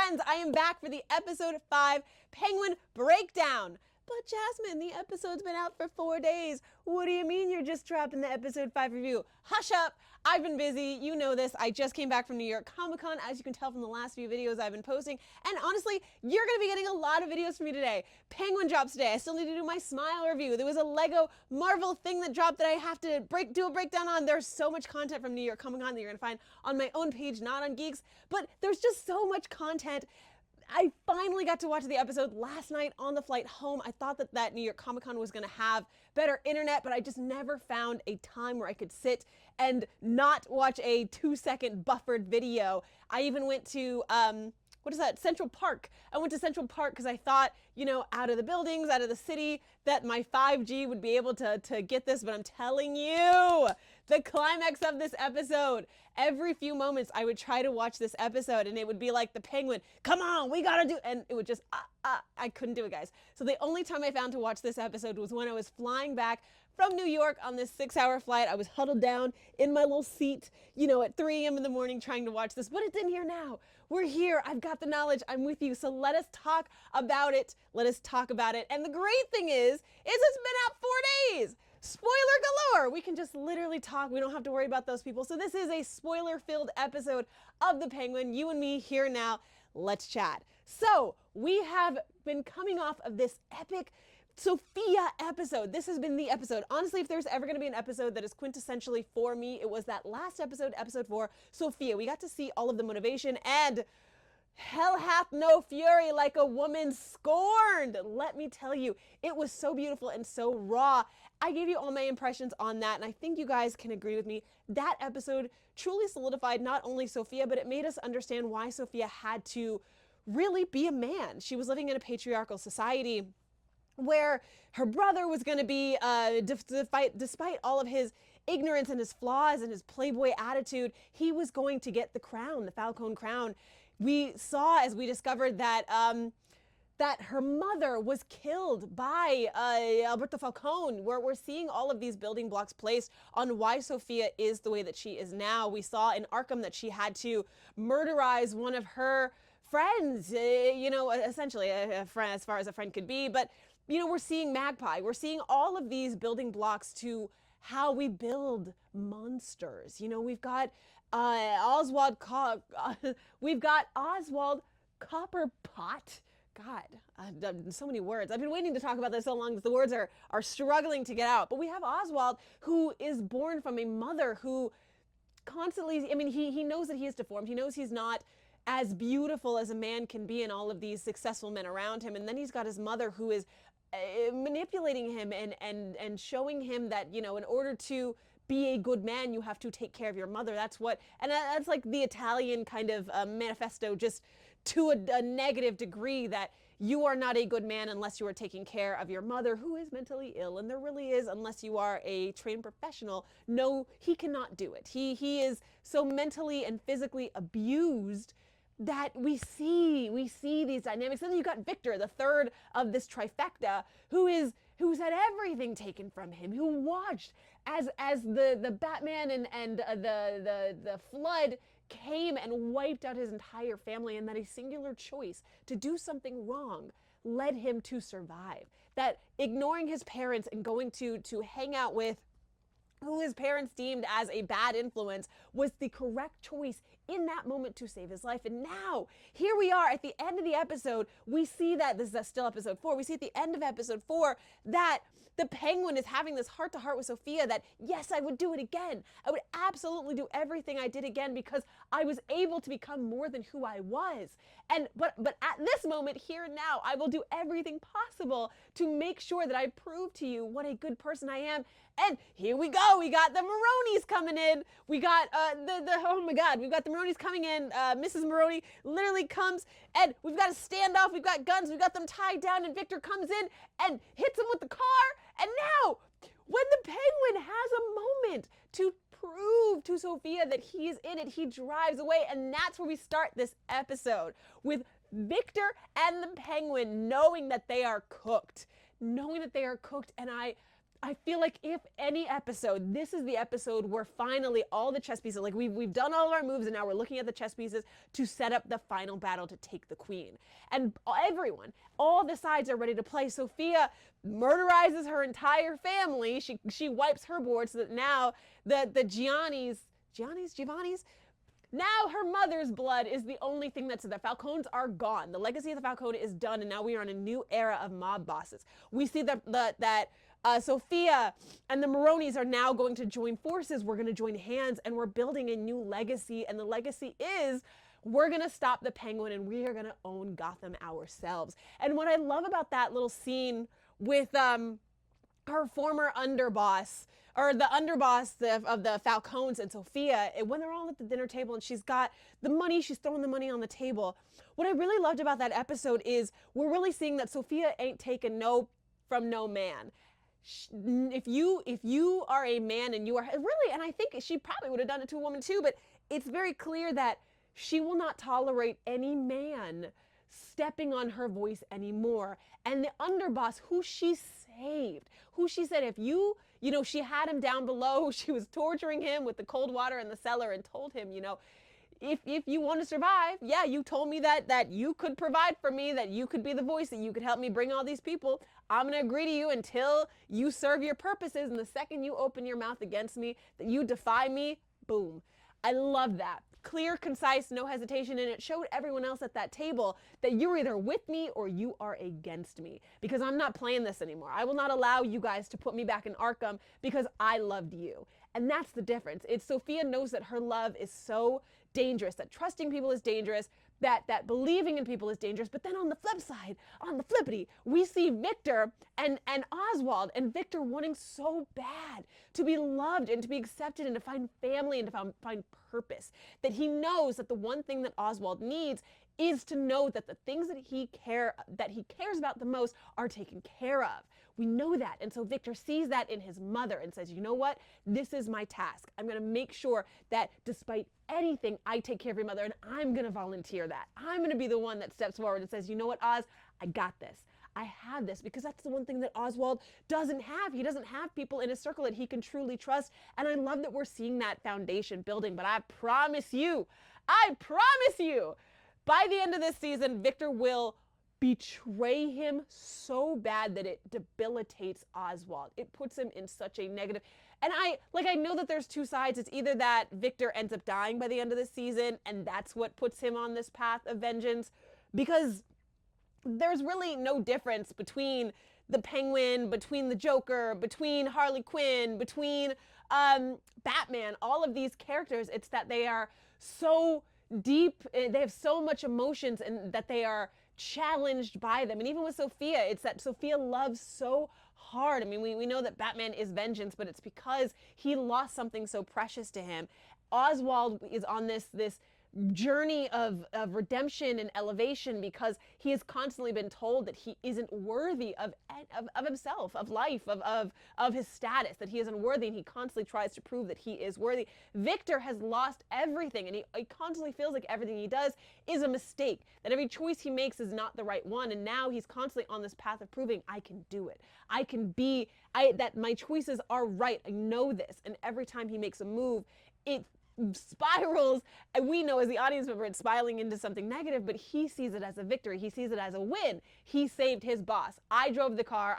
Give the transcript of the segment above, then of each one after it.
friends, I am back for the episode 5 Penguin Breakdown. But Jasmine, the episode's been out for 4 days. What do you mean you're just dropping the episode 5 review? Hush up! I've been busy, you know this. I just came back from New York Comic Con, as you can tell from the last few videos I've been posting. And honestly, you're gonna be getting a lot of videos from me today. Penguin drops today. I still need to do my Smile review. There was a Lego Marvel thing that dropped that I have to do a breakdown on. There's so much content from New York Comic Con that you're gonna find on my own page, not on Geeks. But there's just so much content. I finally got to watch the episode last night on the flight home. I thought that New York Comic Con was gonna have better internet, but I just never found a time where I could sit and not watch a 2-second buffered video. I even went to, what is that, Central Park. I went to Central Park because I thought, you know, out of the buildings, out of the city, that my 5G would be able to get this, but I'm telling you, the climax of this episode, every few moments I would try to watch this episode and it would be like the Penguin, come on, we gotta do, and it would just, I couldn't do it, guys. So the only time I found to watch this episode was when I was flying back from New York on this 6-hour flight. I was huddled down in my little seat, you know, at 3 a.m. in the morning trying to watch this, but it's in here now. We're here. I've got the knowledge. I'm with you. So let us talk about it. Let us talk about it. And the great thing is it's been out 4 days. Spoiler galore. We can just literally talk. We don't have to worry about those people. So this is a spoiler-filled episode of The Penguin. You and me here now. Let's chat. So we have been coming off of this epic Sophia episode. This has been the episode. Honestly, if there's ever going to be an episode that is quintessentially for me, it was that last episode, episode 4, Sophia. We got to see all of the motivation, and hell hath no fury like a woman scorned. Let me tell you, it was so beautiful and so raw. I gave you all my impressions on that, and I think you guys can agree with me. That episode truly solidified not only Sophia, but it made us understand why Sophia had to really be a man. She was living in a patriarchal society where her brother was going to be, despite all of his ignorance and his flaws and his playboy attitude, he was going to get the crown, the Falcone crown. We saw, as we discovered, that that her mother was killed by Alberto Falcone. We're seeing all of these building blocks placed on why Sophia is the way that she is now. We saw in Arkham that she had to murderize one of her friends, you know, essentially a friend, as far as a friend could be. But you know, we're seeing Magpie. We're seeing all of these building blocks to how we build monsters. You know, we've got Oswald Cobblepot. God, so many words. I've been waiting to talk about this so long that the words are struggling to get out. But we have Oswald, who is born from a mother who constantly, I mean, he knows that he is deformed. He knows he's not as beautiful as a man can be, and all of these successful men around him. And then he's got his mother who is manipulating him and showing him that, you know, in order to be a good man, you have to take care of your mother. That's what, and that's like the Italian kind of manifesto, just to a negative degree, that you are not a good man unless you are taking care of your mother, who is mentally ill. And there really is, unless you are a trained professional, no, he cannot do it. He is so mentally and physically abused that we see these dynamics. And then you got Victor, the third of this trifecta, who's had everything taken from him, who watched as the Batman and the flood came and wiped out his entire family, and that a singular choice to do something wrong led him to survive. That ignoring his parents and going to hang out with who his parents deemed as a bad influence was the correct choice in that moment to save his life. And now, here we are at the end of the episode. We see that, this is still episode 4, we see at the end of episode 4 that the Penguin is having this heart-to-heart with Sophia that, yes, I would do it again. I would absolutely do everything I did again because I was able to become more than who I was. And but at this moment, here and now, I will do everything possible to make sure that I prove to you what a good person I am. And here we go. We got the Maronis coming in. We got oh my God, we've got the Maronis coming in. Mrs. Maroni literally comes, and we've got a standoff. We've got guns. We've got them tied down, and Victor comes in and hits him with the car. And now, when the Penguin has a moment to prove to Sophia that he is in it, he drives away. And that's where we start this episode, with Victor and the Penguin knowing that they are cooked. And I feel like if any episode, this is the episode where finally all the chess pieces, like we've done all of our moves and now we're looking at the chess pieces to set up the final battle to take the queen. And everyone, all the sides are ready to play. Sophia murderizes her entire family. She wipes her board so that now the Gianni's, now her mother's blood is the only thing that's, the Falcones are gone. The legacy of the Falcone is done, and now we are in a new era of mob bosses. We see that Sophia and the Maronis are now going to join forces. We're going to join hands, and we're building a new legacy, and the legacy is we're going to stop the Penguin, and we are going to own Gotham ourselves. And what I love about that little scene with her former underboss, or the underboss of the Falcones and Sophia, when they're all at the dinner table and she's got the money, she's throwing the money on the table. What I really loved about that episode is we're really seeing that Sophia ain't taking no from no man. If you are a man and you are really, and I think she probably would have done it to a woman too, but it's very clear that she will not tolerate any man stepping on her voice anymore. And the underboss, who she saved, who she said, if you know, she had him down below, she was torturing him with the cold water in the cellar and told him, you know, if you want to survive, yeah, you told me that you could provide for me, that you could be the voice, that you could help me bring all these people. I'm going to agree to you until you serve your purposes. And the second you open your mouth against me, that you defy me, boom. I love that. Clear, concise, no hesitation, and it showed everyone else at that table that you're either with me or you are against me, because I'm not playing this anymore. I will not allow you guys to put me back in Arkham because I loved you. And that's the difference. It's Sophia knows that her love is so dangerous, that trusting people is dangerous, that believing in people is dangerous. But then on the flip side, on the flippity, we see Victor and Oswald, and Victor wanting so bad to be loved and to be accepted and to find family and to find purpose, that he knows that the one thing that Oswald needs is to know that the things that he cares about the most are taken care of. We know that. And so Victor sees that in his mother and says, you know what? This is my task. I'm going to make sure that despite anything, I take care of your mother, and I'm going to volunteer that. I'm going to be the one that steps forward and says, you know what, Oz, I got this. I have this, because that's the one thing that Oswald doesn't have. He doesn't have people in his circle that he can truly trust. And I love that we're seeing that foundation building. But I promise you, by the end of this season, Victor will betray him so bad that it debilitates Oswald. It puts him in such a negative. And I know that there's two sides. It's either that Victor ends up dying by the end of the season, and that's what puts him on this path of vengeance, because there's really no difference between the Penguin, between the Joker, between Harley Quinn, between Batman, all of these characters. It's that they are so deep, they have so much emotions, and that they are challenged by them. And even with Sophia, it's that Sophia loves so hard. I mean, we know that Batman is vengeance, but it's because he lost something so precious to him. Oswald is on this journey of redemption and elevation, because he has constantly been told that he isn't worthy of himself, of life, of his status, that he isn't worthy, and he constantly tries to prove that he is worthy. Victor has lost everything, and he constantly feels like everything he does is a mistake, that every choice he makes is not the right one, and now he's constantly on this path of proving, I can do it. I can be, that my choices are right. I know this. And every time he makes a move, it spirals, and we know as the audience member it's spiraling into something negative, but he sees it as a victory. He sees it as a win. He saved his boss. I drove the car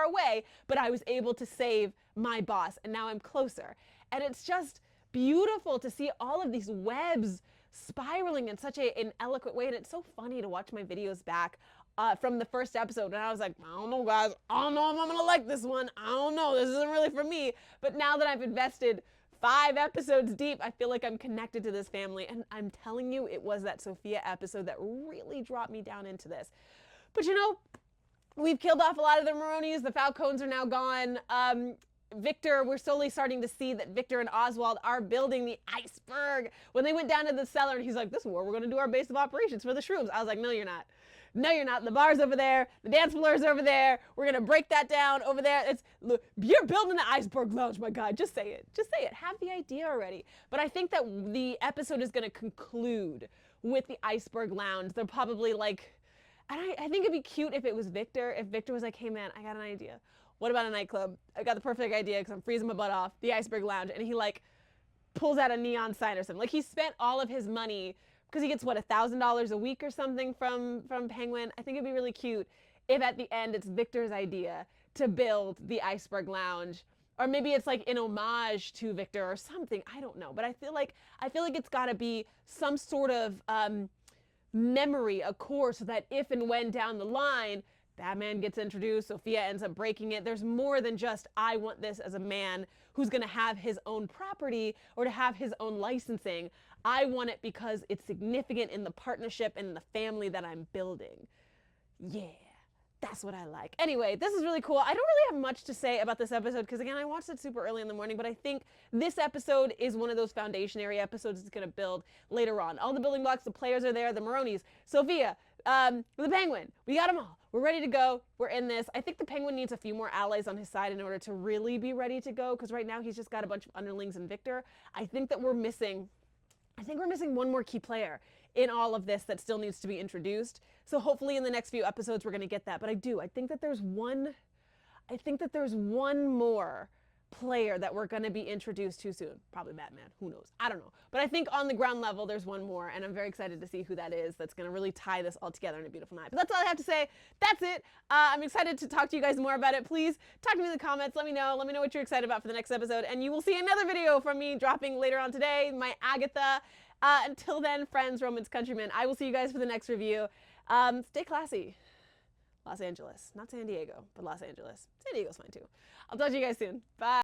away, but I was able to save my boss, and now I'm closer. And it's just beautiful to see all of these webs spiraling in such an eloquent way. And it's so funny to watch my videos back from the first episode, and I was like, I don't know, guys, I don't know if I'm gonna like this one. I don't know, this isn't really for me. But now that I've invested 5 episodes deep, I feel like I'm connected to this family, and I'm telling you, it was that Sophia episode that really dropped me down into this. But you know, we've killed off a lot of the Maronis. The Falcones are now gone. Victor, we're slowly starting to see that Victor and Oswald are building the iceberg. When they went down to the cellar, and he's like, this is where we're gonna do our base of operations for the shrooms. I was like, no, you're not. No, you're not. The bar's over there. The dance floor is over there. We're going to break that down over there. Look, you're building the iceberg lounge, my guy. Just say it. Just say it. Have the idea already. But I think that the episode is going to conclude with the iceberg lounge. They're probably like, and I think it'd be cute if it was Victor. If Victor was like, hey, man, I got an idea. what about a nightclub? I got the perfect idea because I'm freezing my butt off. The Iceberg Lounge. And he like pulls out a neon sign or something. Like he spent all of his money because he gets what, $1,000 a week or something from Penguin. I think it'd be really cute if at the end it's Victor's idea to build the Iceberg Lounge. Or maybe it's like in homage to Victor or something. I don't know. But I feel like it's got to be some sort of memory, a core, so that if and when down the line Batman gets introduced, Sophia ends up breaking it, there's more than just, I want this as a man who's going to have his own property or to have his own licensing. I want it because it's significant in the partnership and in the family that I'm building. Yeah. That's what I like. Anyway, this is really cool. I don't really have much to say about this episode because, again, I watched it super early in the morning, but I think this episode is one of those foundationary episodes it's going to build later on. All the building blocks, the players are there, the Maronis, Sophia, the Penguin. We got them all. We're ready to go. We're in this. I think the Penguin needs a few more allies on his side in order to really be ready to go because right now he's just got a bunch of underlings and Victor. I think we're missing one more key player in all of this that still needs to be introduced. So hopefully in the next few episodes we're going to get that. But I think that there's one more player that we're going to be introduced to soon. Probably Batman. Who knows? I don't know. But I think on the ground level there's one more, and I'm very excited to see who that is that's going to really tie this all together in a beautiful night. But that's all I have to say. That's it. I'm excited to talk to you guys more about it. Please talk to me in the comments. Let me know what you're excited about for the next episode. And you will see another video from me dropping later on today, my Agatha. Until then, friends, Romans, countrymen, I will see you guys for the next review. Stay classy. Los Angeles. Not San Diego, but Los Angeles. San Diego's fine too. I'll talk to you guys soon. Bye.